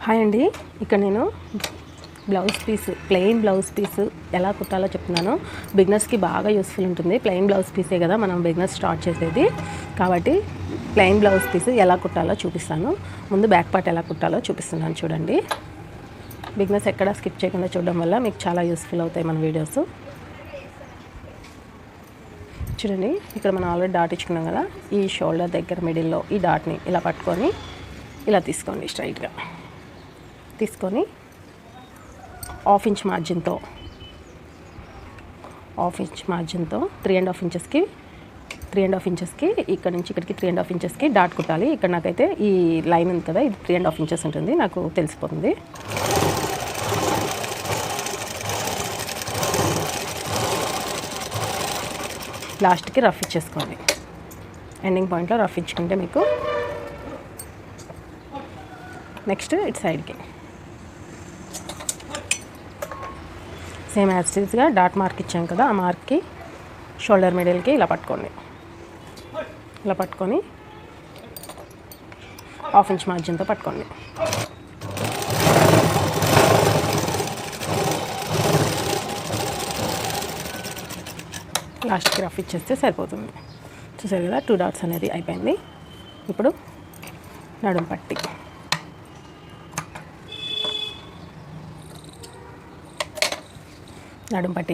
Hi అండి, ఇక్కడ నేను blouse piece plain blouse piece ఎలా కుట్టాలో చెప్తున్నాను. బిగినర్స్కి బాగా యూస్ఫుల్ ఉంటుంది. ప్లెయిన్ బ్లౌజ్ పీసే కదా మనం బిగినర్స్ స్టార్ట్ చేసేది, కాబట్టి ప్లెయిన్ బ్లౌజ్ పీస్ ఎలా కుట్టాలో చూపిస్తాను. ముందు బ్యాక్ పార్ట్ ఎలా కుట్టాలో చూపిస్తున్నాను చూడండి. బిగినర్స్ ఎక్కడ స్కిప్ చేయకుండా చూడడం వల్ల మీకు చాలా యూస్ఫుల్ అవుతాయి మన వీడియోస్. చూడండి, ఇక్కడ మనం ఆల్రెడీ డాట్ ఇచ్చుకున్నాం కదా, ఈ షోల్డర్ దగ్గర మిడిల్లో ఈ డాట్ని ఇలా పట్టుకొని ఇలా తీసుకోండి. స్ట్రైట్గా తీసుకొని హాఫ్ ఇంచ్ మార్జిన్తో 3.5 ఇంచెస్కి ఇక్కడ నుంచి ఇక్కడికి 3.5 ఇంచెస్కి డాట్ కుట్టాలి. ఇక్కడ నాకైతే ఈ లైన్ ఉంది కదా, ఇది 3.5 ఇంచెస్ ఉంటుంది, నాకు తెలిసిపోతుంది. లాస్ట్కి రఫ్ ఇచ్చేసుకోండి. ఎండింగ్ పాయింట్లో రఫ్ ఇచ్చుకుంటే మీకు నెక్స్ట్ ఇటు సైడ్కి సేమ్ యాజ్ టీజ్గా డాట్ మార్క్ ఇచ్చాం కదా, ఆ మార్క్కి షోల్డర్ మిడిల్కి ఇలా పట్టుకోండి. ఇలా పట్టుకొని హాఫ్ ఇంచ్ మార్జిన్తో పట్టుకోండి. లాస్ట్కి రఫ్ ఇచ్చేస్తే సరిపోతుంది. చూసారు కదా, 2 డాట్స్ అనేది అయిపోయింది. ఇప్పుడు నడుం పట్టి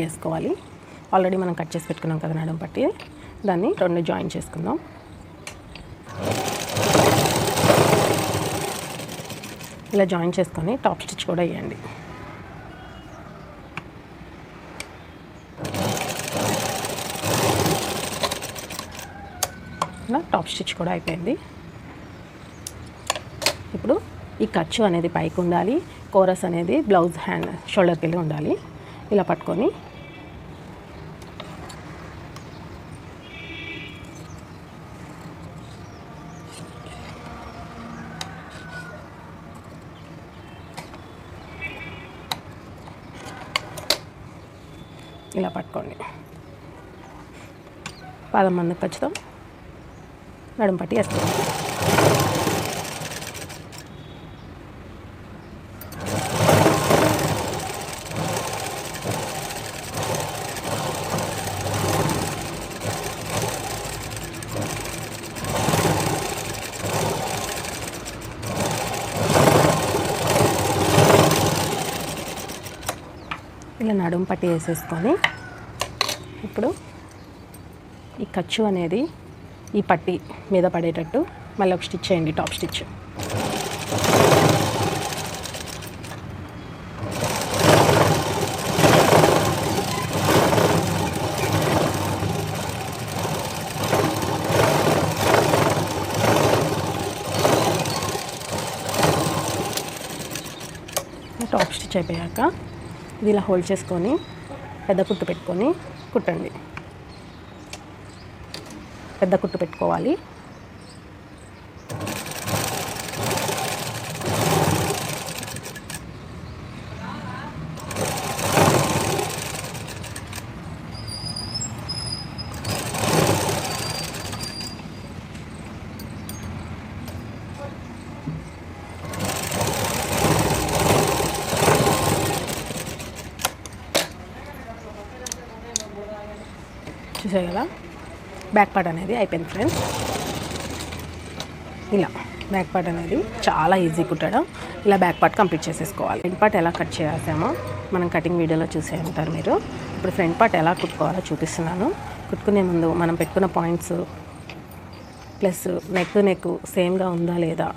వేసుకోవాలి. ఆల్రెడీ మనం కట్ చేసి పెట్టుకున్నాం కదా నడుం పట్టి, దాన్ని 2 జాయిన్ చేసుకుందాం. ఇలా జాయిన్ చేసుకొని టాప్ స్టిచ్ కూడా వేయండి. ఇలా టాప్ స్టిచ్ కూడా అయిపోయింది. ఇప్పుడు ఈ ఖర్చు అనేది పైకి ఉండాలి, కోరస్ అనేది బ్లౌజ్ హ్యాండ్ షోల్డర్కి వెళ్ళి ఉండాలి. ఇలా పట్టుకొని ఇలా పట్టుకోండి. పాదం మందుకు ఖర్చుతో నడుం పట్టి వేసుకోండి. ఇలా నడుము పట్టి వేసేసుకొని ఇప్పుడు ఈ ఖర్చు అనేది ఈ పట్టి మీద పడేటట్టు మళ్ళీ ఒక స్టిచ్ చేయండి, టాప్ స్టిచ్. టాప్ స్టిచ్ అయిపోయాక ఇది ఇలా హోల్డ్ చేసుకొని పెద్ద కుట్టు పెట్టుకొని కుట్టండి. పెద్ద కుట్టు పెట్టుకోవాలి. చూసారు కదా, బ్యాక్ పార్ట్ అనేది అయిపోయింది ఫ్రెండ్స్. ఇలా బ్యాక్ పార్ట్ అనేది చాలా ఈజీ కుట్టడం. ఇలా బ్యాక్ పార్ట్ కంప్లీట్ చేసేసుకోవాలి. ఫ్రంట్ పార్ట్ ఎలా కట్ చేసామో మనం కటింగ్ వీడియోలో చూసే ఉంటారు మీరు. ఇప్పుడు ఫ్రంట్ పార్ట్ ఎలా కుట్టుకోవాలో చూపిస్తున్నాను. కుట్టుకునే ముందు మనం పెట్టుకున్న పాయింట్స్ ప్లస్ నెక్ సేమ్గా ఉందా లేదా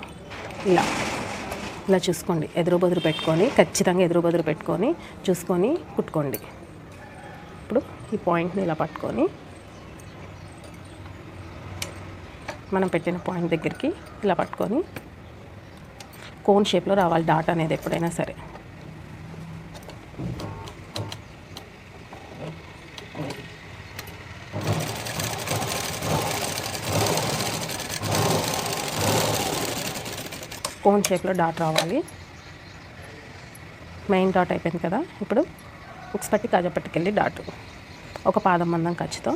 ఇలా చూసుకోండి. ఎదురు బదురు పెట్టుకొని, ఖచ్చితంగా ఎదురు బదురు పెట్టుకొని చూసుకొని కుట్టుకోండి. ఇప్పుడు ఈ పాయింట్ని ఇలా పట్టుకొని మనం పెట్టిన పాయింట్ దగ్గరికి ఇలా పట్టుకొని కోన్ షేప్లో రావాలి డాట్ అనేది ఎప్పుడైనా సరే. కోన్ షేప్లో డాట్ రావాలి. మెయిన్ డాట్ అయిపోయింది కదా, ఇప్పుడు ఉక్స్ పట్టి కాజా పట్టుకెళ్ళి డాట్ ఒక పాదం మందం ఖర్చుతో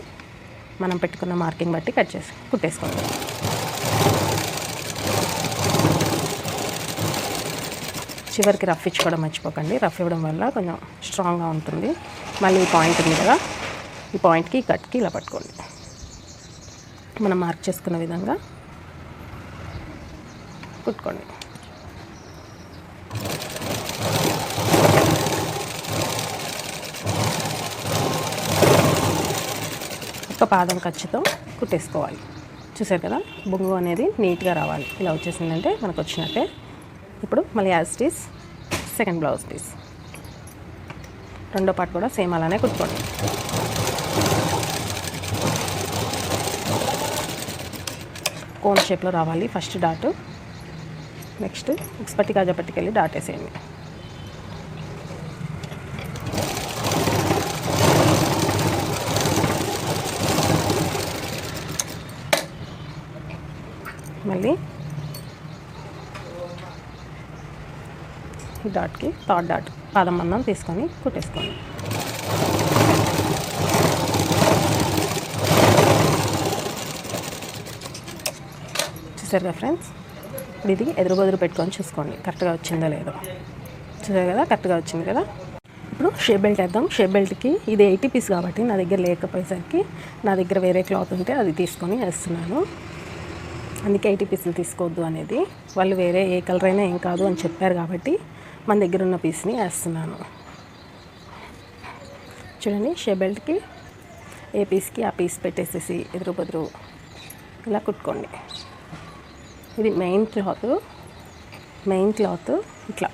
మనం పెట్టుకున్న మార్కింగ్ బట్టి కట్ చేసి కుట్టేసుకోవాలి. చివరికి రఫ్ ఇచ్చుకోవడం మర్చిపోకండి. రఫ్ ఇవ్వడం వల్ల కొంచెం స్ట్రాంగ్గా ఉంటుంది. మళ్ళీ ఈ పాయింట్ ఉంది కదా, ఈ పాయింట్కి కట్కి ఇలా పట్టుకోండి. మనం మార్క్ చేసుకున్న విధంగా కుట్టుకోండి. ఒక పాదం ఖర్చుతో కుట్టేసుకోవాలి. చూసారు కదా, బొంగు అనేది నీట్గా రావాలి. ఇలా వచ్చేసిందంటే మనకు వచ్చినట్టే. ఇప్పుడు మళ్ళీ as it is second blouse piece, రెండో పార్ట్ కూడా సేమ్ అలానే కుట్టుకోండి. కోన్ షేప్లో రావాలి ఫస్ట్ డాట్. నెక్స్ట్ ఉక్స్ కాజా పట్టికెళ్ళి డాట్ వేసేయండి. మళ్ళీ ఈ డాట్కి థర్డ్ డాట్ పాదం మందం తీసుకొని కుట్టేసుకోండి. చూసారు కదా ఫ్రెండ్స్, ఇప్పుడు ఇది ఎదురు పెట్టుకొని చూసుకోండి కరెక్ట్గా వచ్చిందో లేదో. చూసారు కదా, కరెక్ట్గా వచ్చింది కదా. ఇప్పుడు షేప్ బెల్ట్ వేద్దాం. షేప్ బెల్ట్కి ఇది 80 పీస్ కాబట్టి నా దగ్గర లేకపోయేసరికి నా దగ్గర వేరే క్లాత్ ఉంటే అది తీసుకొని వేస్తున్నాను. అందుకే 80 పీసులు తీసుకోవద్దు అనేది. వాళ్ళు వేరే ఏ కలర్ అయినా ఏం కాదు అని చెప్పారు కాబట్టి మన దగ్గర ఉన్న పీస్ని వేస్తున్నాను. చూడండి, షేప్ బెల్ట్కి ఏ పీస్కి ఆ పీస్ పెట్టేసేసి ఎదురు ఇలా కుట్టుకోండి. ఇది మెయిన్ క్లాత్ ఇట్లా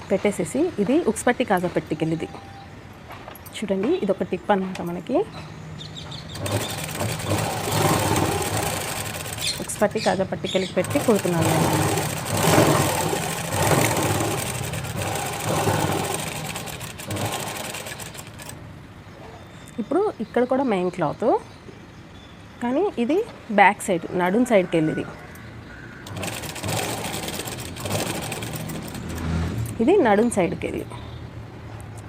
పెట్టేసేసి, ఇది ఉక్స్ పట్టి కాజా పట్టికెళ్ళిది. చూడండి, ఇది ఒక టిప్ అన్నమాట మనకి. ఉక్స్ పట్టి కాజా పట్టికెళ్ళి పెట్టి కుడుతున్నాను నేను. ఇప్పుడు ఇక్కడ కూడా మెయిన్ క్లాత్, కానీ ఇది బ్యాక్ సైడ్ నడుం సైడ్కి వెళ్ళింది. ఇది నడుం సైడ్కి వెళ్ళి,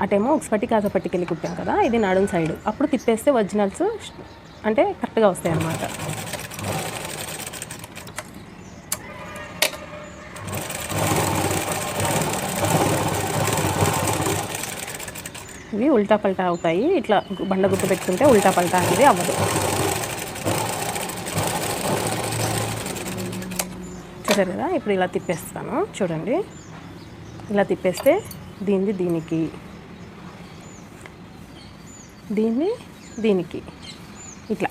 అటేమో ఉక్స్ పట్టి కాజా పట్టికెళ్ళి కుట్టాం కదా, ఇది నడుం సైడ్. అప్పుడు తిప్పేస్తే ఒరిజినల్స్ అంటే కరెక్ట్గా వస్తాయి అన్నమాట. ఇవి ఉల్టా పల్టా అవుతాయి. ఇట్లా బండ గుర్తు పెట్టుకుంటే ఉల్టా పల్టా అనేది అవ్వదు. చూసారు కదా, ఇప్పుడు ఇలా తిప్పేస్తాను. చూడండి, ఇలా తిప్పేస్తే దీన్ని దీనికి ఇట్లా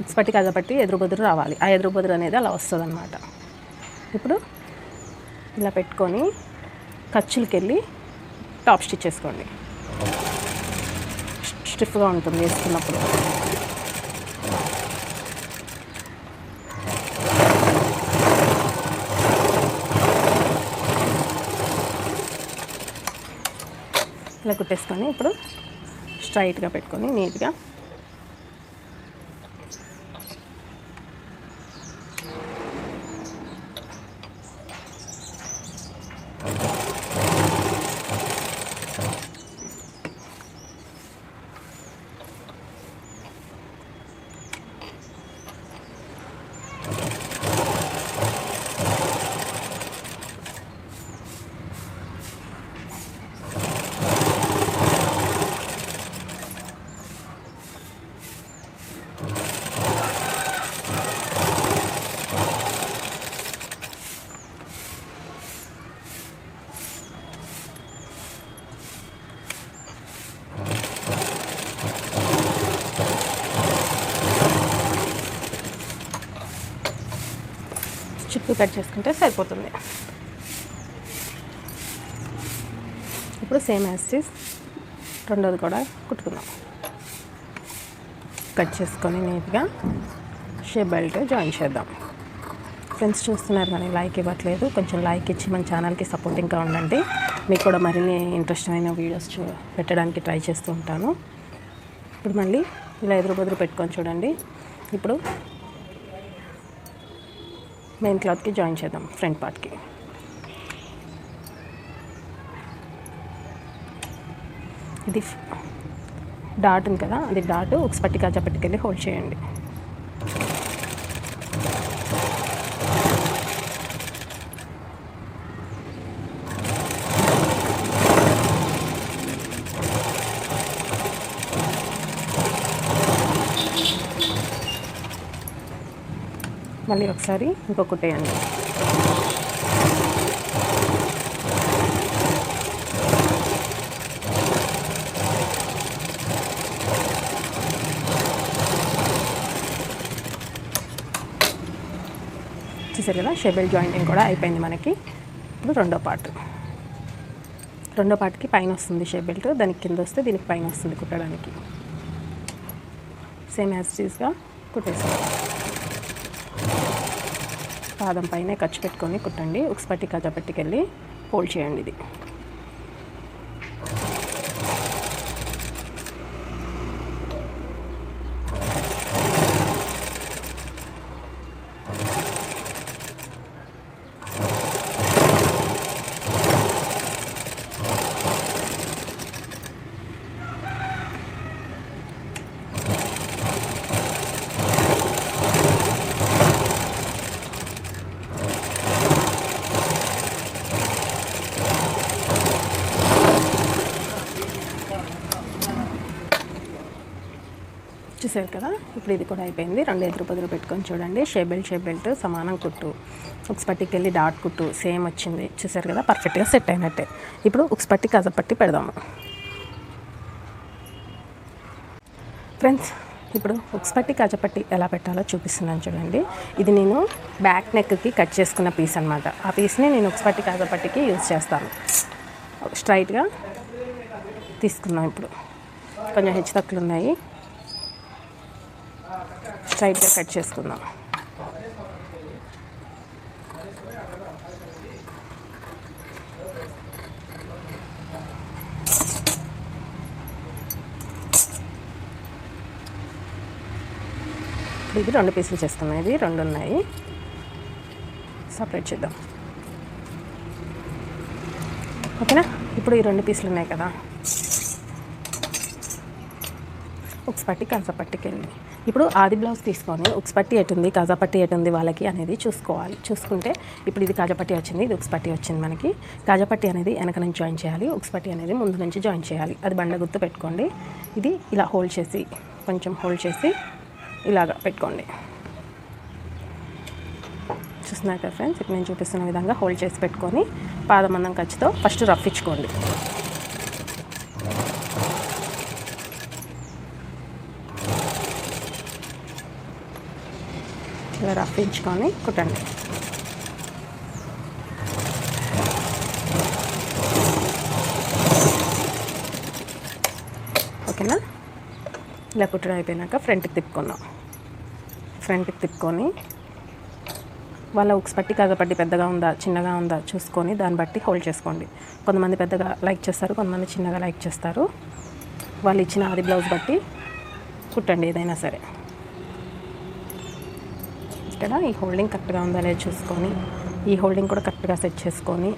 ఉక్స్ పట్టి కాజా పట్టి ఎదురు రావాలి. ఆ ఎదురు అనేది అలా వస్తుంది అన్నమాట. ఇప్పుడు ఇలా పెట్టుకొని ఖర్చులకి వెళ్ళి టాప్ స్టిచ్ చేసుకోండి. స్టిఫ్గా ఉంటుంది వేసుకున్నప్పుడు. ఇలా కుట్టేసుకొని ఇప్పుడు స్ట్రైట్గా పెట్టుకొని నీట్గా చుట్టూ కట్ చేసుకుంటే సరిపోతుంది. ఇప్పుడు సేమ్ యాజ్ ఇట్ రెండోది కూడా కుట్టుకుందాం. కట్ చేసుకొని నీట్గా షేప్ బెల్ట్ జాయిన్ చేద్దాం. ఫ్రెండ్స్ చూస్తున్నారు కానీ లైక్ ఇవ్వట్లేదు, కొంచెం లైక్ ఇచ్చి మన ఛానల్కి సపోర్టింగ్గా ఉండండి. మీకు కూడా మరిన్ని ఇంట్రెస్టింగ్ వీడియోస్ పెట్టడానికి ట్రై చేస్తూ ఉంటాను. ఇప్పుడు మళ్ళీ ఇలా ఎదురు పెట్టుకొని చూడండి. ఇప్పుడు మెయిన్ క్లాత్కి జాయిన్ చేద్దాం. ఫ్రంట్ పార్ట్కి ఇది డాట్ ఉంది కదా, అది డాట్ ఉక్స్ పట్టి కాజా పట్టికెళ్ళి హోల్డ్ చేయండి. మళ్ళీ ఒకసారి ఇంకో కుట్టేయండి. చూసారు కదా, షేబెల్ జాయింటింగ్ కూడా అయిపోయింది మనకి. ఇప్పుడు రెండో పార్ట్కి పైన వస్తుంది షేప్ బెల్ట్, దానికి కింద వస్తే దీనికి పైన వస్తుంది కుట్టడానికి. Same as టీజ్గా కుట్టేస్తాం. పాదం పైన ఖర్చు పెట్టుకొని కుట్టండి. ఉక్స్ పట్టి కాజా పట్టికి వెళ్ళి ఫోల్డ్ చేయండి. ఇది చూసారు కదా, ఇప్పుడు ఇది కూడా అయిపోయింది. రెండు ఎదురు పొదురు పెట్టుకొని చూడండి. షేప్ బెల్ట్ సమానం కుట్టు, ఉక్స్ పట్టికి వెళ్ళి డాట్ కుట్టు సేమ్ వచ్చింది. చూసారు కదా, పర్ఫెక్ట్గా సెట్ అయినట్టే. ఇప్పుడు ఉక్స్ పట్టి కాజా పట్టి పెడదాము ఫ్రెండ్స్. ఇప్పుడు ఉక్స్ పట్టి కాజా పట్టి ఎలా పెట్టాలో చూపిస్తున్నాను చూడండి. ఇది నేను బ్యాక్ నెక్కి కట్ చేసుకున్న పీస్ అనమాట. ఆ పీస్ని నేను ఉక్స్ పట్టి కాజా పట్టికి యూజ్ చేస్తాను. స్ట్రైట్గా తీసుకున్నాం. ఇప్పుడు కొంచెం హెచ్చు తక్కువలు ఉన్నాయి, స్ట్రైట్గా కట్ చేసుకుందాం. ఇది 2 పీసులు చేసుకున్నాం. ఇది 2 ఉన్నాయి, సపరేట్ చేద్దాం. ఓకేనా. ఇప్పుడు ఈ 2 పీసులు ఉన్నాయి కదా, ఉక్స్ పట్టి కాజా పట్టికి వెళ్ళి ఇప్పుడు ఆది బ్లౌజ్ తీసుకొని ఉక్స్ పట్టి ఎటుంది కాజా పట్టి ఎటుంది వాళ్ళకి అనేది చూసుకోవాలి. చూసుకుంటే ఇప్పుడు ఇది కాజా పట్టి వచ్చింది, ఇది ఉక్స్ పట్టి వచ్చింది. మనకి కాజా పట్టి అనేది వెనక నుంచి జాయిన్ చేయాలి, ఉక్స్ పట్టి అనేది ముందు నుంచి జాయిన్ చేయాలి. అది బండ గుర్తు పెట్టుకోండి. ఇది ఇలా హోల్డ్ చేసి కొంచెం హోల్డ్ చేసి ఇలాగా పెట్టుకోండి. చూస్తున్నారు కదా ఫ్రెండ్స్, ఇప్పుడు నేను చూపిస్తున్న విధంగా హోల్డ్ చేసి పెట్టుకొని పాదమందం ఖర్చుతో ఫస్ట్ రఫ్ ఇచ్చుకోండి. ఇలా రఫ్ ఇచ్చుకొని కుట్టండి. ఓకేనా. ఇలా కుట్టడం అయిపోయినాక ఫ్రంట్కి తిప్పుకుందాం. ఫ్రంట్కి తిప్పుకొని వాళ్ళ ఉక్స్ పట్టి కాజా పట్టి పెద్దగా ఉందా చిన్నగా ఉందా చూసుకొని దాన్ని బట్టి హోల్డ్ చేసుకోండి. కొంతమంది పెద్దగా లైక్ చేస్తారు, కొంతమంది చిన్నగా లైక్ చేస్తారు. వాళ్ళు ఇచ్చిన ఆది బ్లౌజ్ బట్టి కుట్టండి ఏదైనా సరే. ఇక్కడ ఈ హోల్డింగ్ కరెక్ట్గా ఉందా లేదా చూసుకొని ఈ హోల్డింగ్ కూడా కరెక్ట్గా సెట్ చేసుకొని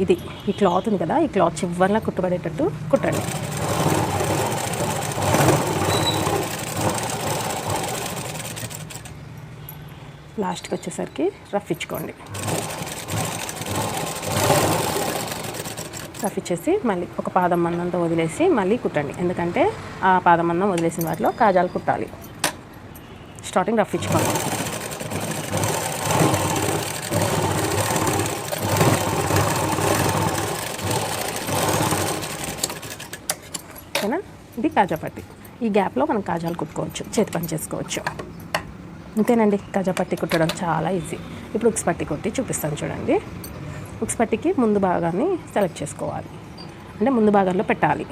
ఇది ఈ క్లాత్ ఉంది కదా, ఈ క్లాత్ చివరిలో కుట్టుబడేటట్టు కుట్టండి. లాస్ట్కి వచ్చేసరికి రఫ్ ఇచ్చుకోండి. రఫ్ ఇచ్చేసి మళ్ళీ ఒక పాదం మందంతో వదిలేసి మళ్ళీ కుట్టండి. ఎందుకంటే ఆ పాదం మందం వదిలేసిన వాటిలో కాజాలు కుట్టాలి. స్టార్టింగ్ రఫ్ ఇచ్చుకోండి. ఓకేనా. ఇది కాజా పట్టి. ఈ గ్యాప్లో మనం కాజాలు కుట్టుకోవచ్చు, చేతి పని చేసుకోవచ్చు. అంతేనండి. కాజా పట్టి కుట్టడం చాలా ఈజీ. ఇప్పుడు ఉక్స్ పట్టి కుట్టి చూపిస్తాను చూడండి. ఉక్స్ పట్టికి ముందు భాగాన్ని సెలెక్ట్ చేసుకోవాలి, అంటే ముందు భాగంలో పెట్టాలి.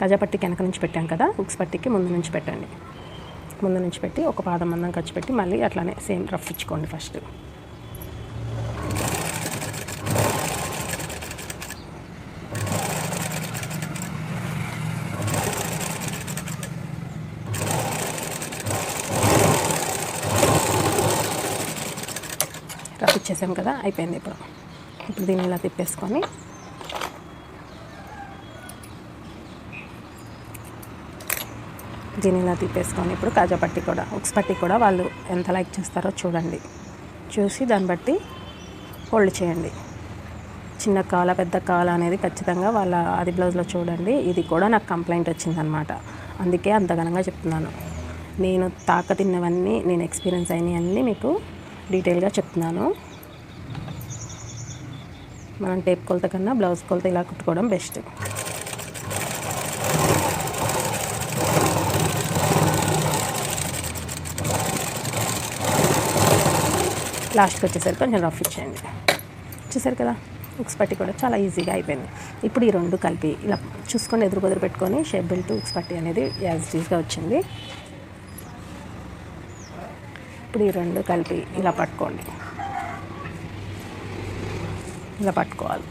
కాజా పట్టికి వెనక నుంచి పెట్టాం కదా, ఉక్స్ పట్టికి ముందు నుంచి పెట్టండి. ముందు నుంచి పెట్టి ఒక పాదం మందం ఖర్చు పెట్టి మళ్ళీ అట్లానే సేమ్ రఫ్ ఇచ్చుకోండి. ఫస్ట్ రఫ్ ఇచ్చేసాం కదా, అయిపోయింది. ఇప్పుడు దీన్ని ఇలా తిప్పేసుకొని ఇప్పుడు కాజా పట్టి కూడా ఉక్స్ పట్టి కూడా వాళ్ళు ఎంత లైక్ చేస్తారో చూడండి. చూసి దాన్ని బట్టి హోల్డ్ చేయండి. చిన్న కాల పెద్ద కాల అనేది ఖచ్చితంగా వాళ్ళ ఆది బ్లౌజ్లో చూడండి. ఇది కూడా నాకు కంప్లైంట్ వచ్చిందనమాట, అందుకే అంత ఘనంగా చెప్తున్నాను. నేను తిన్నవన్నీ, నేను ఎక్స్పీరియన్స్ అయినవన్నీ మీకు డీటెయిల్గా చెప్తున్నాను. మనం టేప్ కొలత కన్నా బ్లౌజ్ కొలత ఇలా కుట్టుకోవడం బెస్ట్. లాస్ట్కి వచ్చేసరికి కొంచెం రఫ్ ఇచ్చేయండి. చూసారు కదా, ఉక్స్ పట్టి కూడా చాలా ఈజీగా అయిపోయింది. ఇప్పుడు ఈ రెండు కలిపి ఇలా చూసుకొని ఎదురు పెట్టుకొని షేప్ బెల్ట్ ఉక్స్ పట్టి అనేది యాజ్ ఈజీగా వచ్చింది. ఇప్పుడు ఈ రెండు కలిపి ఇలా పట్టుకోండి, ఇలా పట్టుకోవాలి.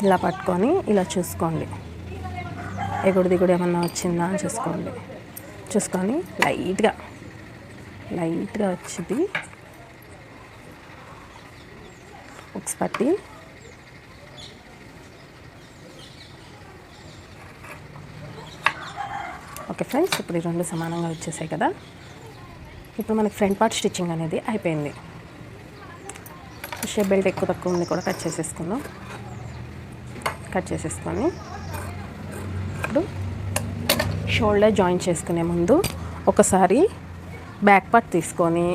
ఇలా పట్టుకొని ఇలా చూసుకోండి, ఎగుడు దిగుడు ఏమన్నా వచ్చిందా అని చూసుకొని లైట్గా వచ్చింది ఉక్స్ పట్టి. ఓకే ఫ్రెండ్స్, ఇప్పుడు ఈ రెండు సమానంగా వచ్చేసాయి కదా. ఇప్పుడు మనకి ఫ్రంట్ పార్ట్ స్టిచ్చింగ్ అనేది అయిపోయింది. షేప్ బెల్ట్ ఎక్కువ తక్కువ ఉంది కూడా కట్ చేసేసుకొని ఇప్పుడు షోల్డర్ జాయిన్ చేసుకునే ముందు ఒకసారి బ్యాక్ పార్ట్ తీసుకొని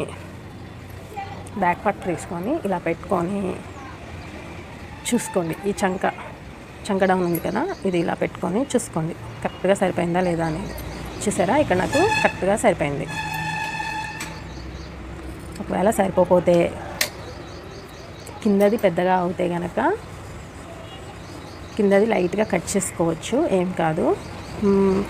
ఇలా పెట్టుకొని చూసుకోండి. ఈ చంక డౌన్ ఉంది కదా, ఇది ఇలా పెట్టుకొని చూసుకోండి కరెక్ట్గా సరిపోయిందా లేదా అనేది. చూసారా, ఇక్కడ నాకు కరెక్ట్గా సరిపోయింది. ఒకవేళ సరిపోతే కిందది పెద్దగా అవుతే కనుక కిందది లైట్గా కట్ చేసుకోవచ్చు, ఏం కాదు.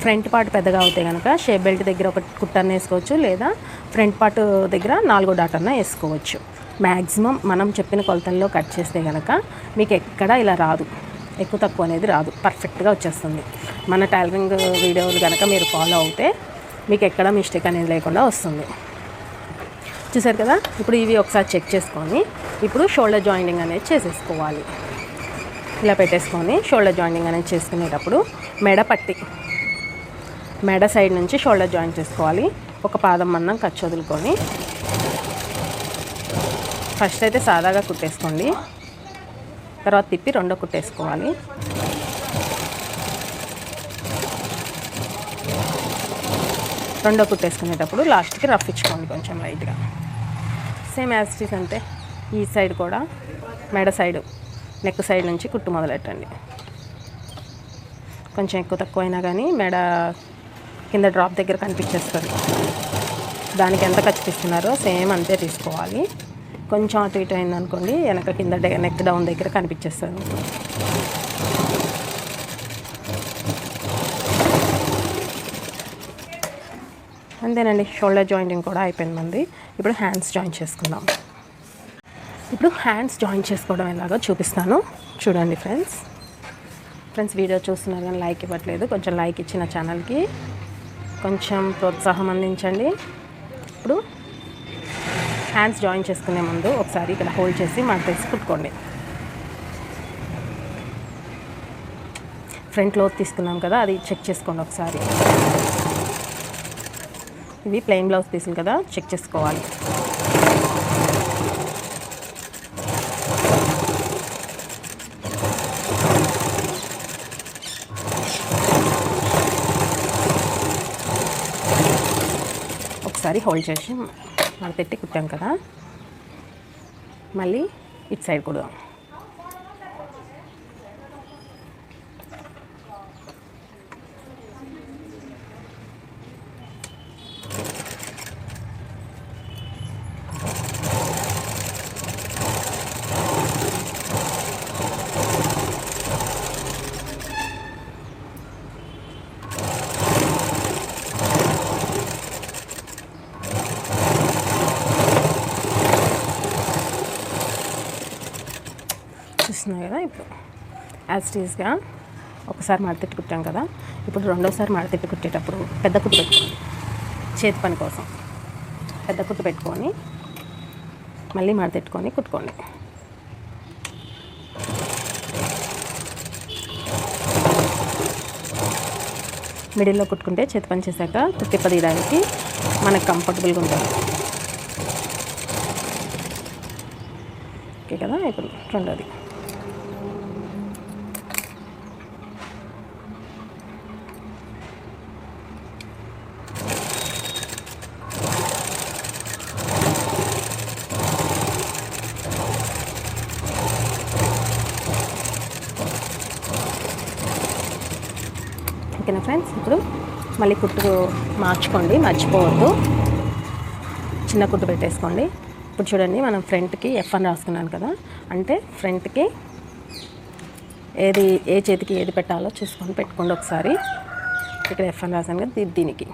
ఫ్రంట్ పార్ట్ పెద్దగా అవుతే కనుక షేప్ బెల్ట్ దగ్గర ఒక కుట్టన్న వేసుకోవచ్చు, లేదా ఫ్రంట్ పార్ట్ దగ్గర 4 డాట్ అన్న వేసుకోవచ్చు. మ్యాక్సిమం మనం చెప్పిన కొలతల్లో కట్ చేస్తే కనుక మీకు ఎక్కడ ఇలా రాదు, ఎక్కువ తక్కువ అనేది రాదు, పర్ఫెక్ట్గా వచ్చేస్తుంది. మన టైలరింగ్ వీడియోలు కనుక మీరు ఫాలో అవుతే మీకు ఎక్కడ మిస్టేక్ అనేది లేకుండా వస్తుంది. చూసారు కదా, ఇప్పుడు ఇవి ఒకసారి చెక్ చేసుకొని ఇప్పుడు షోల్డర్ జాయింటింగ్ అనేది చేసేసుకోవాలి. ఇలా పెట్టేసుకొని షోల్డర్ జాయింటింగ్ అనేది చేసుకునేటప్పుడు మెడ సైడ్ నుంచి షోల్డర్ జాయింట్ చేసుకోవాలి. ఒక పాదం మందం ఖర్చు వదులుకొని ఫస్ట్ అయితే సాదాగా కుట్టేసుకోండి, తర్వాత తిప్పి రెండో కుట్టేసుకోవాలి. రెండో కుట్టేసుకునేటప్పుడు లాస్ట్కి రఫ్ ఇచ్చుకోండి కొంచెం లైట్గా. సేమ్ యాజ్ ఇట్ ఈజ్ అంతే. ఈ సైడ్ కూడా మెడ సైడు నెక్ సైడ్ నుంచి కుట్టు మొదలెట్టండి. కొంచెం ఎక్కువ తక్కువ అయినా కానీ మెడ కింద డ్రాప్ దగ్గర కనిపించేస్తుంది. దానికి ఎంత ఖర్చు తీస్తున్నారో సేమ్ అంతే తీసుకోవాలి. కొంచెం అటు ఇటు అయిందనుకోండి, వెనక కింద నెక్ డౌన్ దగ్గర కనిపించేస్తుంది. అంతేనండి, షోల్డర్ జాయింటింగ్ కూడా అయిపోయింది మంది. ఇప్పుడు హ్యాండ్స్ జాయిన్ చేసుకుందాం. ఇప్పుడు హ్యాండ్స్ జాయిన్ చేసుకోవడం ఎలాగో చూపిస్తాను, చూడండి ఫ్రెండ్స్. వీడియో చూస్తున్నారు కానీ లైక్ ఇవ్వట్లేదు, కొంచెం లైక్ ఇచ్చిన ఛానల్కి కొంచెం ప్రోత్సాహం అందించండి. ఇప్పుడు హ్యాండ్స్ జాయిన్ చేసుకునే ముందు ఒకసారి ఇక్కడ హోల్డ్ చేసి మడతేసి కుట్టుకోండి. ఫ్రంట్ లోత్ తీసుకున్నాం కదా, అది చెక్ చేసుకోండి ఒకసారి. ఇవి ప్లెయిన్ బ్లౌజ్ పీసులు కదా, చెక్ చేసుకోవాలి. ఒకసారి హోల్డ్ చేసి మడతెట్టి కుట్టాం కదా, మళ్ళీ ఇటు సైడ్ కుడదాం. చూస్తున్నాయి కదా, ఇప్పుడు యాజ్ టీజ్గా ఒకసారి మడతెట్టి కుట్టాం కదా, ఇప్పుడు రెండోసారి మడతెట్టి కుట్టేటప్పుడు పెద్ద కుట్టు పెట్టుకోండి. చేతి పని కోసం పెద్ద కుట్టు పెట్టుకొని మళ్ళీ మడతెట్టుకొని కుట్టుకోండి. మిడిల్లో కుట్టుకుంటే చేతి పని చేశాక కుట్టిప్ప తీయడానికి మనకు కంఫర్టబుల్గా ఉంటుంది. ఓకే కదా, ఇప్పుడు రెండోది ఫ్రెండ్స్. ఇప్పుడు మళ్ళీ కుట్టు మార్చుకోండి, మర్చిపోవద్దు. చిన్న కుట్టు పెట్టేసుకోండి. ఇప్పుడు చూడండి, మనం ఫ్రంట్కి ఎఫ్ అని రాసుకున్నాను కదా, అంటే ఫ్రంట్కి ఏ చేతికి ఏది పెట్టాలో చూసుకొని పెట్టుకోండి ఒకసారి. ఇక్కడ ఎఫ్ అని రాసాను కదా, దీనికి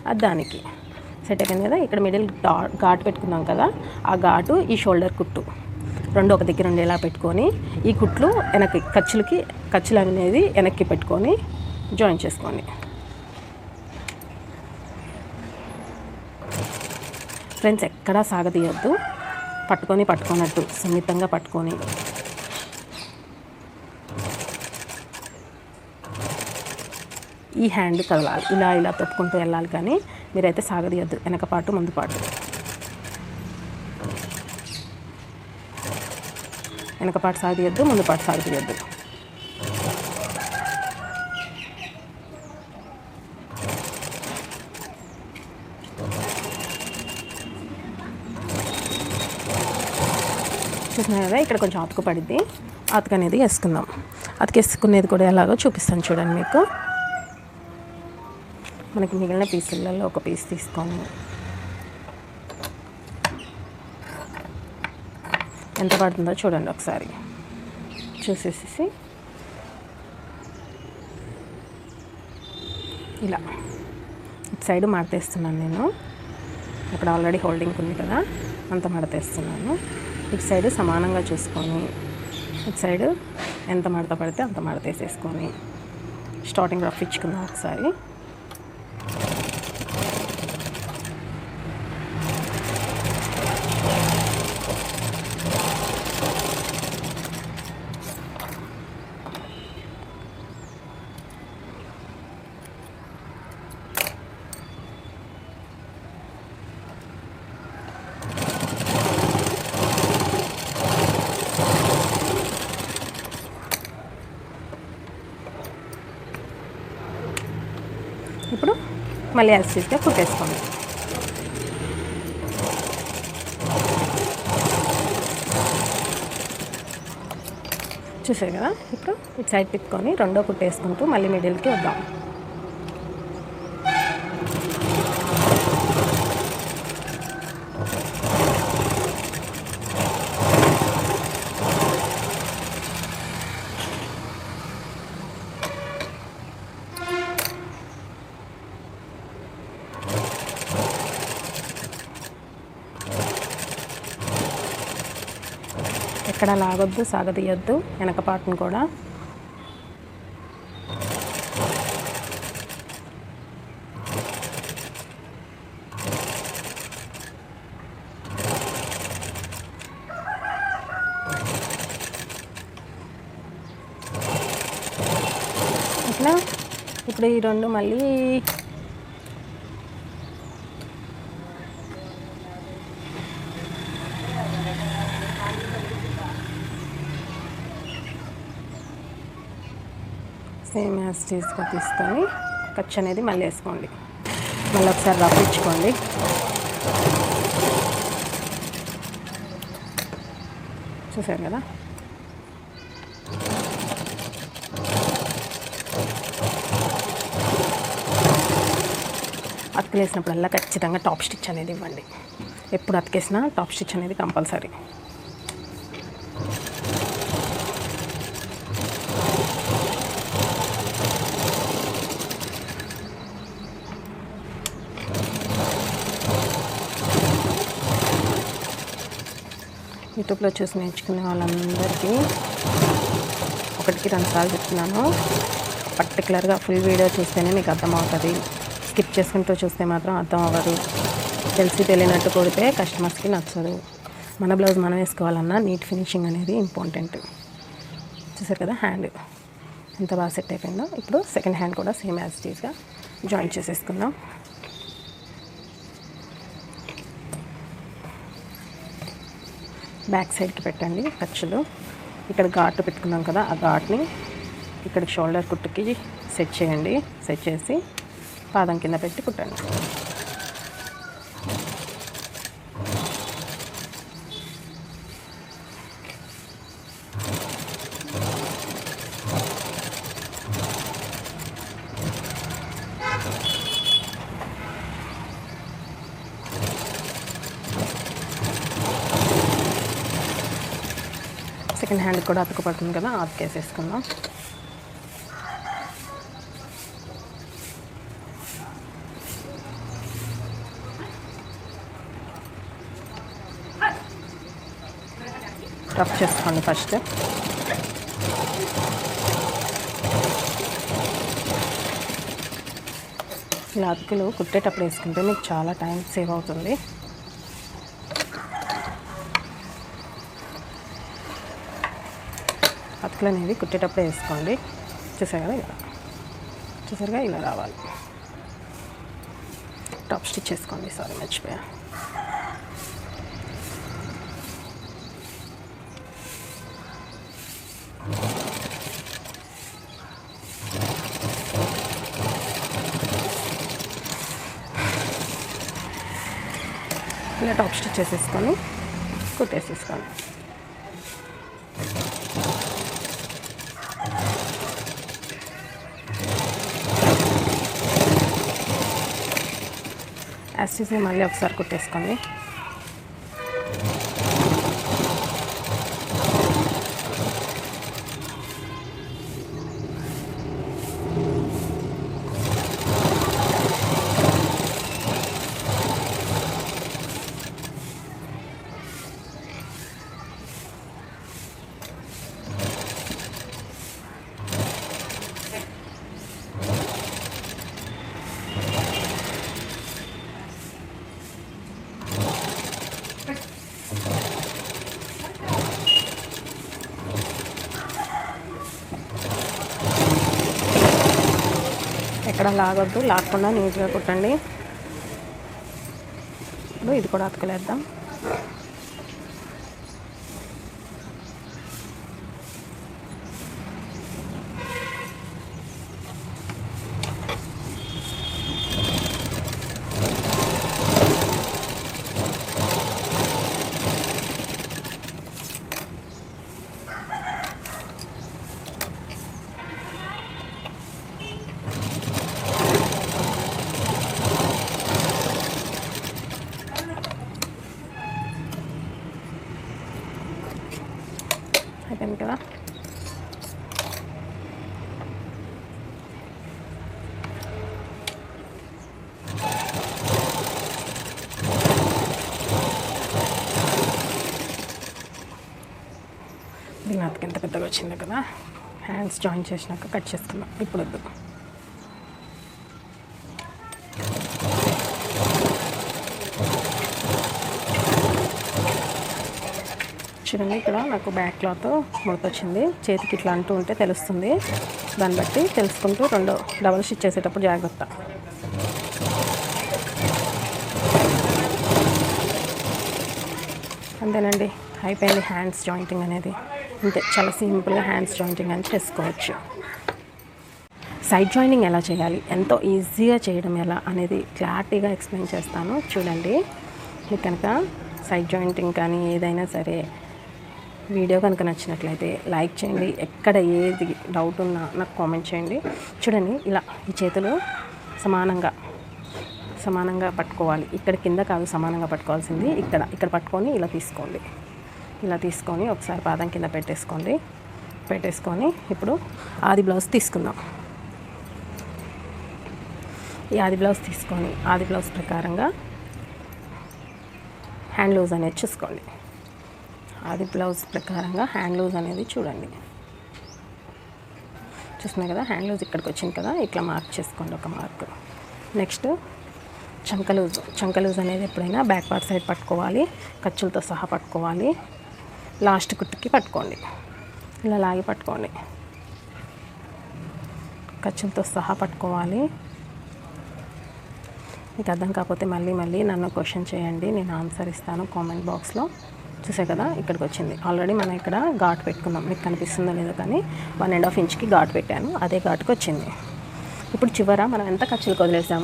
అది దానికి సెట్ అయిపోయింది కదా. ఇక్కడ మిడిల్ ఘాటు పెట్టుకున్నాం కదా, ఆ ఘాటు ఈ షోల్డర్ కుట్టు రెండు ఒక దగ్గర ఉండేలా పెట్టుకొని ఈ కుట్లు వెనక్కి ఖర్చులు అనేది వెనక్కి పెట్టుకొని జాయిన్ చేసుకోండి ఫ్రెండ్స్. ఎక్కడా సాగదీయద్దు, పట్టుకున్నట్టు సున్నితంగా పట్టుకొని ఈ హ్యాండ్ కదలాలి, ఇలా తొప్పుకుంటూ వెళ్ళాలి, కానీ మీరైతే సాగదీయద్దు. వెనక పాటు ముందు పాటు, వెనక పాటు సాగదీయద్దు, ముందు పాటు సాగదీయద్దు. చూసినా కదా, ఇక్కడ కొంచెం అతుకు పడిద్ది. అతుకు అనేది వేసుకుందాం. అతుకేసుకునేది కూడా ఎలాగో చూపిస్తాను చూడండి మీకు. మనకి మిగిలిన పీసులలో ఒక పీస్ తీసుకొని ఎంత పడుతుందో చూడండి ఒకసారి చూసేసి ఇలా ఇటు సైడ్ మడతేస్తున్నాను నేను. ఇక్కడ ఆల్రెడీ హోల్డింగ్ ఉంది కదా, అంత మడతేస్తున్నాను. ఇటు సైడ్ సమానంగా చూసుకొని ఇటు సైడ్ ఎంత మడత పడితే అంత మడతేసేసుకొని స్టార్టింగ్ రఫ్ ఇచ్చుకుందాం ఒకసారి. ఇప్పుడు మళ్ళీ యాసిడ్గా కుట్టేసుకోండి. చూసారు కదా, ఇప్పుడు ఇటు సైడ్ పెట్టుకొని రెండో కుట్టేసుకుంటూ మళ్ళీ మిడిల్కి వద్దాం. ఎక్కడ లాగొద్దు, సాగదీయొద్దు వెనక పాటును కూడా. ఇట్లా ఇప్పుడు ఈ రెండు మళ్ళీ సేమ్ యాజ్ టీస్గా తీసుకొని ఖర్చు అనేది మళ్ళీ వేసుకోండి. మళ్ళీ ఒకసారి రప్పించుకోండి. చూసారు కదా, అతికేసినప్పుడల్లా ఖచ్చితంగా టాప్ స్టిచ్ అనేది ఇవ్వండి. ఎప్పుడు అతికేసినా టాప్ స్టిచ్ అనేది కంపల్సరీ. యూట్యూబ్లో చూసి నేర్చుకునే వాళ్ళందరికీ ఒకటికి 2 సార్లు చెప్తున్నాను. పర్టికులర్గా ఫుల్ వీడియో చూస్తేనే మీకు అర్థమవుతుంది. స్కిప్ చేసుకుంటూ చూస్తే మాత్రం అర్థం అవ్వదు. తెలియనట్టు కొడితే కస్టమర్స్కి నచ్చదు. మన బ్లౌజ్ మనం వేసుకోవాలన్నా నీట్ ఫినిషింగ్ అనేది ఇంపార్టెంట్. చూసారు కదా, హ్యాండ్ ఎంత బాగా సెట్ అయిపోయిందో. ఇప్పుడు సెకండ్ హ్యాండ్ కూడా సేమ్ యాజ్ టీస్గా జాయిన్ చేసేసుకుందాం. బ్యాక్ సైడ్కి పెట్టండి ఖర్చులు. ఇక్కడ ఘాటు పెట్టుకున్నాం కదా, ఆ ఘాట్ని ఇక్కడ షోల్డర్ కుట్టుకి సెట్ చేయండి. సెట్ చేసి పాదం కింద పెట్టి కుట్టండి. సెకండ్ హ్యాండ్ కూడా అతుకు పడుతుంది కదా, అతుకేసేసుకుందాం. రఫ్ చేసుకోండి ఫస్ట్. ఇలా అతుకులు కుట్టేటప్పుడు వేసుకుంటే మీకు చాలా టైం సేవ్ అవుతుంది. అతుకులు అనేవి కుట్టేటప్పుడు వేసుకోండి. చూసారుగా ఇలా రావాలి. టాప్ స్టిచ్ చేసుకోండి. సారీ మర్చిపోయా. ఇలా టాప్ స్టిచ్ చేసేసుకొని కుట్టేసేసుకోండి. యాస్టిస్ని మళ్ళీ ఒకసారి కుట్టేసుకోండి. ఎక్కడ లాగొద్దు, లాగకుండా నీట్గా కుట్టండి. ఇప్పుడు ఇది కూడా అతుకులేద్దాం. అయిపోయింది కదా. దీని అతకి ఎంత పెద్దగా వచ్చింది కదా. హ్యాండ్స్ జాయిన్ చేసినాక కట్ చేసుకుందాం. ఇప్పుడు వద్దు. చూడండి, ఇక్కడ నాకు బ్యాక్ క్లాత్ ముడత వచ్చింది. చేతికి ఇట్లా అంటూ ఉంటే తెలుస్తుంది. దాన్ని బట్టి తెలుసుకుంటూ రెండో డబల్ స్టిచ్ చేసేటప్పుడు జాగ్రత్త. అంతేనండి, అయిపోయింది హ్యాండ్స్ జాయింటింగ్ అనేది. అంతే, చాలా సింపుల్గా హ్యాండ్స్ జాయింటింగ్ అని చేసుకోవచ్చు. సైడ్ జాయినింగ్ ఎలా చేయాలి, ఎంతో ఈజీగా చేయడం ఎలా అనేది క్లారిటీగా ఎక్స్ప్లెయిన్ చేస్తాను. చూడండి, మీకు కనుక సైడ్ జాయింటింగ్ కానీ ఏదైనా సరే వీడియో కనుక నచ్చినట్లయితే లైక్ చేయండి. ఎక్కడ ఏది డౌట్ ఉన్నా నాకు కామెంట్ చేయండి. చూడండి, ఇలా ఈ చేతులు సమానంగా పట్టుకోవాలి. ఇక్కడ కింద కాదు సమానంగా పట్టుకోవాల్సింది, ఇక్కడ పట్టుకొని ఇలా తీసుకొని ఒకసారి పాదం కింద పెట్టేసుకొని ఇప్పుడు ఆది బ్లౌజ్ తీసుకుందాం. ఈ ఆది బ్లౌజ్ తీసుకొని ఆది బ్లౌజ్ ప్రకారంగా హ్యాండ్ లూజ్ అనేది చూసుకోండి. ఆది బ్లౌజ్ ప్రకారంగా హ్యాండ్ లూజ్ అనేది చూడండి. చూస్తున్నాయి కదా, హ్యాండ్ లూజ్ ఇక్కడికి వచ్చింది కదా, ఇట్లా మార్క్ చేసుకోండి ఒక మార్క్. నెక్స్ట్ చంక లూజ్ అనేది ఎప్పుడైనా బ్యాక్ పార్ట్ సైడ్ పట్టుకోవాలి, ఖర్చులతో సహా పట్టుకోవాలి. లాస్ట్ కుట్టుకి పట్టుకోండి, ఇలా లాగి పట్టుకోండి, ఖర్చులతో సహా పట్టుకోవాలి. మీకు అర్థం కాకపోతే మళ్ళీ నన్ను క్వశ్చన్ చేయండి, నేను ఆన్సర్ ఇస్తాను కామెంట్ బాక్స్లో. చూసే కదా, ఇక్కడికి వచ్చింది. ఆల్రెడీ మనం ఇక్కడ ఘాట్ పెట్టుకుందాం. మీకు కనిపిస్తుందో లేదో కానీ 1.5 ఇంచ్కి ఘాట్ పెట్టాను, అదే ఘాటుకి వచ్చింది. ఇప్పుడు చివర మనం ఎంత ఖర్చులకు వదిలేసాం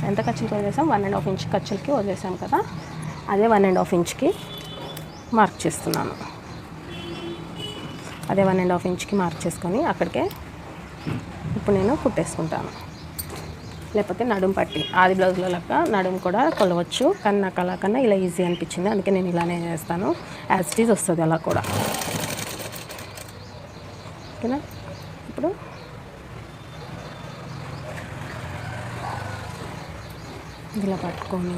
1.5 ఇంచ్ ఖర్చులకి వదిలేసాం కదా, అదే 1.5 ఇంచ్కి మార్క్ చేస్తున్నాను. అదే 1.5 ఇంచ్కి మార్క్ చేసుకొని అక్కడికే ఇప్పుడు నేను కుట్టేసుకుంటాను. లేకపోతే నడుము పట్టి ఆది బ్లౌజ్లో లెక్క నడుము కూడా కొలవచ్చు, కానీ నాకు అలా కన్నా ఇలా ఈజీ అనిపించింది, అందుకే నేను ఇలానే చేస్తాను. యాజ్ ఇట్ ఈజ్ వస్తుంది అలా కూడా. ఓకేనా? ఇప్పుడు ఇలా పట్టుకొని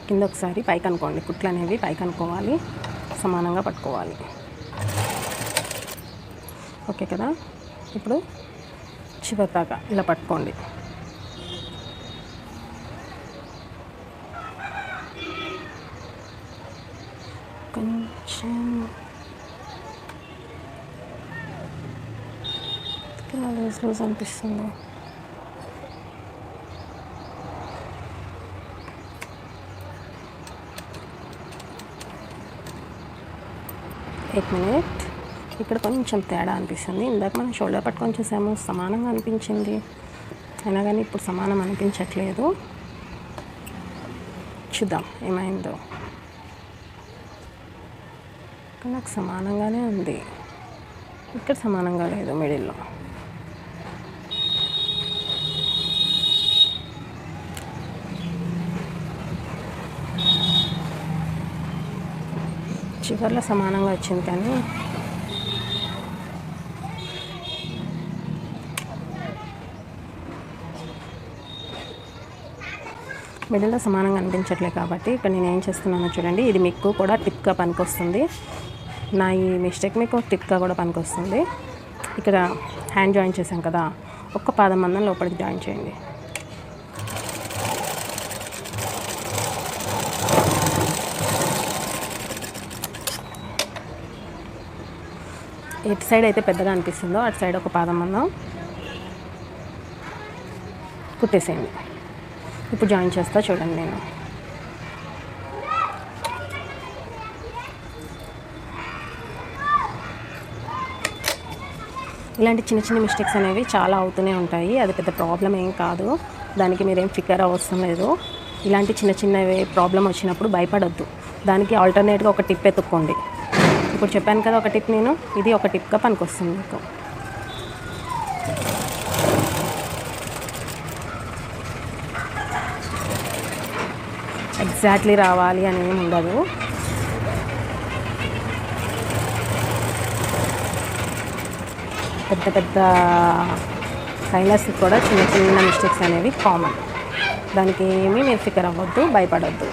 కింద ఒకసారి పైకి అనుకోండి, కుట్లు అనేవి పైకి అనుకోవాలి, సమానంగా పట్టుకోవాలి. ఓకే కదా? ఇప్పుడు చివరి దాకా ఇలా పట్టుకోండి. కొంచెం లూజ్ అనిపిస్తుంది. एक मिनट ఇక్కడ కొంచెం తేడా అనిపిస్తుంది. ఇందాక మనం షోల్డర్ పట్టుకొని చూసాము, సమానంగా అనిపించింది, అయినా కానీ ఇప్పుడు సమానం అనిపించట్లేదు. చూద్దాం ఏమైందో. నాకు సమానంగానే ఉంది, ఇక్కడ సమానంగా లేదు మిడిల్లో. చివర్లో సమానంగా వచ్చింది, కానీ మిడిల్లో సమానంగా అనిపించట్లేదు. కాబట్టి ఇక్కడ నేను ఏం చేస్తున్నానో చూడండి. ఇది మీకు కూడా టిప్గా పనికొస్తుంది. నా ఈ మిస్టేక్ మీకు టిప్గా కూడా పనికొస్తుంది. ఇక్కడ హ్యాండ్ జాయిన్ చేశాం కదా, ఒక్క పాదం మందం లోపలికి జాయిన్ చేయండి. ఎటు సైడ్ అయితే పెద్దగా అనిపిస్తుందో అటు సైడ్ ఒక పాదం మందం కుట్టేసేయండి. ఇప్పుడు జాయిన్ చేస్తా చూడండి. నేను ఇలాంటి చిన్న చిన్న మిస్టేక్స్ అనేవి చాలా అవుతూనే ఉంటాయి. అది పెద్ద ప్రాబ్లం ఏం కాదు, దానికి మీరేం ఫికర్ అవసరం లేదు. ఇలాంటి చిన్న చిన్నవి ప్రాబ్లం వచ్చినప్పుడు భయపడొద్దు, దానికి ఆల్టర్నేట్గా ఒక టిప్ ఎత్తుక్కోండి. ఇప్పుడు చెప్పాను కదా ఒక టిప్, నేను ఇది ఒక టిప్గా పనికొస్తుంది మీకు. ఎగ్జాక్ట్లీ రావాలి అని ఏమి ఉండదు. పెద్ద పెద్ద టైలర్స్ కూడా చిన్న చిన్న మిస్టేక్స్ అనేవి కామన్, దానికి ఏమీ మీరు ఫికర్ అవ్వద్దు, భయపడొద్దు.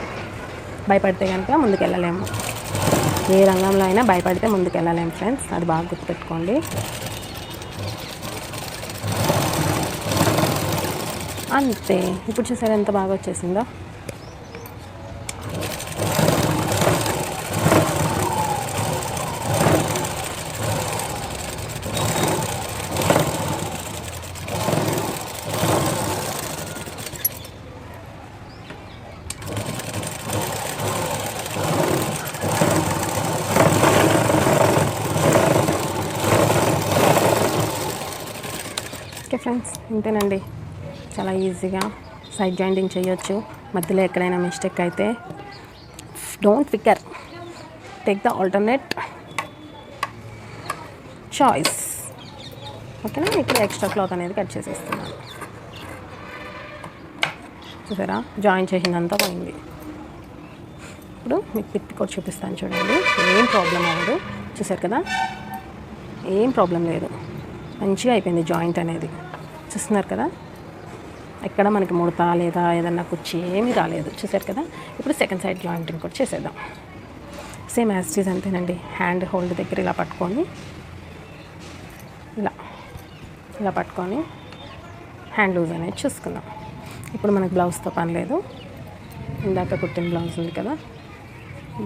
భయపడితే కనుక ముందుకెళ్ళలేము. ఏ రంగంలో అయినా భయపడితే ముందుకెళ్ళలేము ఫ్రెండ్స్, అది బాగా గుర్తుపెట్టుకోండి. అంతే. ఇప్పుడు చూసారు ఎంత బాగా వచ్చేసిందో. ఓకే ఫ్రెండ్స్, ఇంతేనండి. చాలా ఈజీగా సైడ్ జాయింటింగ్ చేయొచ్చు. మధ్యలో ఎక్కడైనా మిస్టేక్ అయితే డోంట్ ఫికర్, టేక్ ద ఆల్టర్నేట్ చాయిస్. ఓకేనా? ఇక్కడ ఎక్స్ట్రా క్లాత్ అనేది కట్ చేసేస్తున్నాను. చూసారా, జాయిన్ చేసిందంతా పోయింది. ఇప్పుడు మీకు తిప్పి కూడా చూపిస్తాను చూడండి. ఏం ప్రాబ్లం అవ్వదు. చూసారు కదా, ఏం ప్రాబ్లం లేదు, మంచిగా అయిపోయింది జాయింట్ అనేది. చూస్తున్నారు కదా, ఎక్కడ మనకి ముడత లేదా ఏదన్నా కుర్చీ ఏమీ రాలేదు. చూసారు కదా. ఇప్పుడు సెకండ్ సైడ్ జాయింటింగ్ కూడా చేసేద్దాం. సేమ్ యాజ్ ఇట్ ఈజ్ అంతేనండి. హ్యాండ్ హోల్డ్ దగ్గర ఇలా పట్టుకొని ఇలా పట్టుకొని హ్యాండ్ లూజ్ అనేది చూసుకుందాం. ఇప్పుడు మనకు బ్లౌజ్తో పని లేదు, ఇందాక కుట్టిన బ్లౌజ్ ఉంది కదా,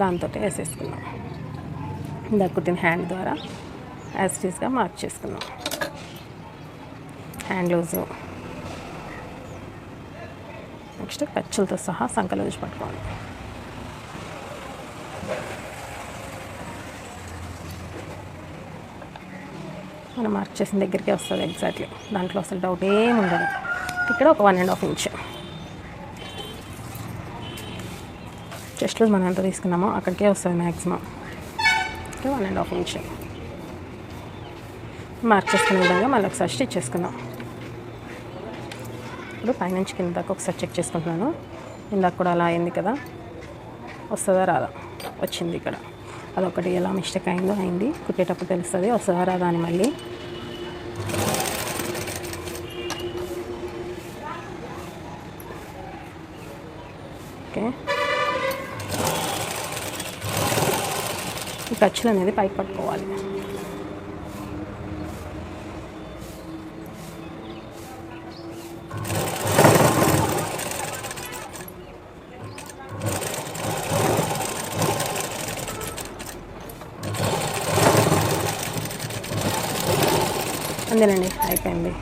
దాంతో వేసేసుకుందాం. ఇందాక కుట్టిన హ్యాండ్ ద్వారా యాజ్ ఇట్ ఈజ్గా మార్క్ చేసుకుందాం. హ్యాండ్ లూజు, నెక్స్ట్ ఖర్చులతో సహా సంక లూజ్ పట్టుకోవాలి. మనం మార్క్ చేసిన దగ్గరికి వస్తుంది ఎగ్జాక్ట్లీ, దాంట్లో అసలు డౌట్ ఏమి ఉండదు. ఇక్కడ ఒక 1.5 ఇంచ్ చెస్ట్ లూజ్ మనం ఎంత తీసుకున్నామో అక్కడికే వస్తుంది మ్యాక్సిమం. 1.5 ఇంచ్ మార్క్ చేసుకునే విధంగా మళ్ళీ ఒకసారి స్టిచ్ చేసుకుందాం. ఇప్పుడు పైనుంచి కింద దాకా ఒకసారి చెక్ చేసుకుంటున్నాను. ఇందాక కూడా అలా అయింది కదా, వస్తుందా రాదా, వచ్చింది. ఇక్కడ అదొకటి ఎలా మిస్టేక్ అయింది, కుట్టేటప్పుడు తెలుస్తుంది వస్తుందా రాదా అని. మళ్ళీ ఓకే, ఈ ఖర్చులు అనేది పైకి పట్టుకోవాలి. అంతేనండి, అయిపోయింది.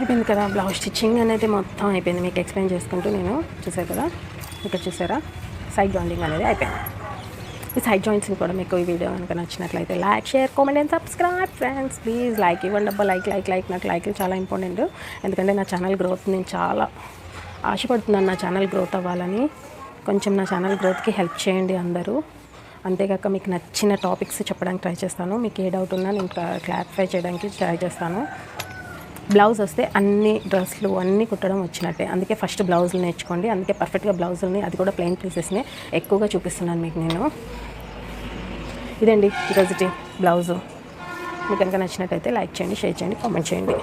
అయిపోయింది కదా, బ్లౌజ్ స్టిచ్చింగ్ అనేది మొత్తం అయిపోయింది. మీకు ఎక్స్ప్లెయిన్ చేసుకుంటూ నేను చూసారు కదా, ఇక్కడ చూసారా సైడ్ జాయింటింగ్ అనేది అయిపోయింది. ఈ సైడ్ జాయింట్స్ని కూడా మీకు ఈ వీడియో కనుక నచ్చినట్లయితే like, share, comment and subscribe friends. Please like ఇవ్వండి అబ్బా, లైక్ నాకు లైక్లు చాలా ఇంపార్టెంట్. ఎందుకంటే నా ఛానల్ గ్రోత్ నేను చాలా ఆశపడుతున్నాను, నా ఛానల్ గ్రోత్ అవ్వాలని. కొంచెం నా ఛానల్ గ్రోత్కి హెల్ప్ చేయండి అందరూ. అంతేకాక మీకు నచ్చిన టాపిక్స్ చెప్పడానికి ట్రై చేస్తాను. మీకు ఏ డౌట్ ఉన్నా నేను క్లారిఫై చేయడానికి ట్రై చేస్తాను. బ్లౌజ్ వస్తే అన్ని డ్రెస్లు అన్నీ కుట్టడం వచ్చినట్టే. అందుకే ఫస్ట్ బ్లౌజులు నేర్చుకోండి. అందుకే పర్ఫెక్ట్గా బ్లౌజుల్ని, అది కూడా ప్లెయిన్ పీసెస్ని ఎక్కువగా చూపిస్తున్నాను మీకు నేను. ఇదండి ఈరోజుటి బ్లౌజు. మీకు కనుక నచ్చినట్టయితే లైక్ చేయండి, షేర్ చేయండి, కామెంట్ చేయండి.